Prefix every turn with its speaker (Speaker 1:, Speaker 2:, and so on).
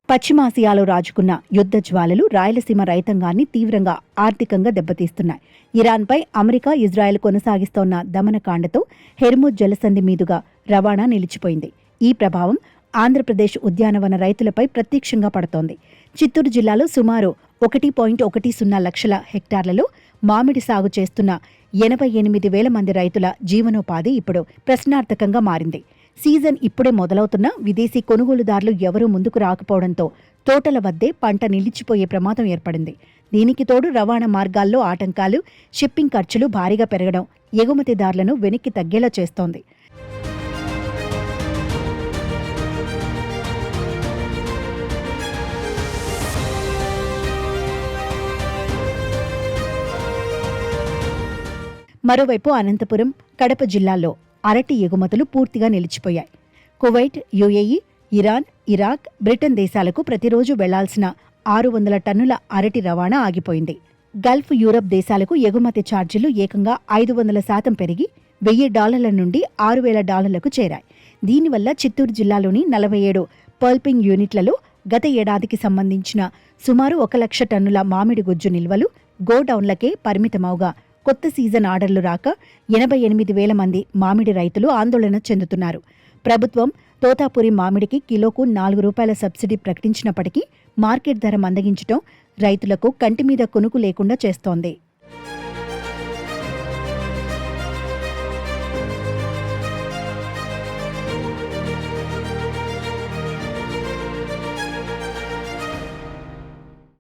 Speaker 1: పశ్చిమాసియాలో రాజుకున్న యుద్ధ జ్వాలలు రాయలసీమ రైతాంగాన్ని తీవ్రంగా ఆర్థికంగా దెబ్బతీస్తున్నాయి. ఇరాన్పై అమెరికా, ఇజ్రాయెల్ కొనసాగిస్తోన్న దమనకాండతో హెర్ముజ్ జలసంధి మీదుగా రవాణా నిలిచిపోయింది. ఈ ప్రభావం ఆంధ్రప్రదేశ్ ఉద్యానవన రైతులపై ప్రత్యక్షంగా పడుతోంది. చిత్తూరు జిల్లాలో సుమారు 1.10 లక్షల హెక్టార్లలో మామిడి సాగు చేస్తున్న 88,000 మంది రైతుల జీవనోపాధి ఇప్పుడు ప్రశ్నార్థకంగా మారింది. సీజన్ ఇప్పుడే మొదలవుతున్నా విదేశీ కొనుగోలుదారులు ఎవరూ ముందుకు రాకపోవడంతో తోటల వద్దే పంట నిలిచిపోయే ప్రమాదం ఏర్పడింది. దీనికి తోడు రవాణా మార్గాల్లో ఆటంకాలు, షిప్పింగ్ ఖర్చులు భారీగా పెరగడం ఎగుమతిదారులను వెనక్కి తగ్గేలా చేస్తోంది. మరోవైపు అనంతపురం, కడప జిల్లాల్లో అరటి ఎగుమతులు పూర్తిగా నిలిచిపోయాయి. Kuwait, UAE, Iran, Iraq, Britain దేశాలకు ప్రతిరోజు వెళ్లాల్సిన 600 టన్నుల అరటి రవాణా ఆగిపోయింది. గల్ఫ్, యూరప్ దేశాలకు ఎగుమతి ఛార్జీలు ఏకంగా 500% పెరిగి $1,000 నుండి $6,000కు చేరాయి. దీనివల్ల చిత్తూరు జిల్లాలోని 47 పల్పింగ్ యూనిట్లలో గత ఏడాదికి సంబంధించిన సుమారు 1 లక్ష టన్నుల మామిడి గుజ్జు నిల్వలు గోడౌన్లకే పరిమితమవుగా కొత్త సీజన్ ఆర్డర్లు రాక 88,000 మంది మామిడి రైతులు ఆందోళన చెందుతున్నారు. ప్రభుత్వం తోతాపురి మామిడికి కిలోకు ₹4 సబ్సిడీ ప్రకటించినప్పటికీ మార్కెట్ ధర మందగించడం రైతులకు కంటిమీద కొనుకు లేకుండా చేస్తోంది.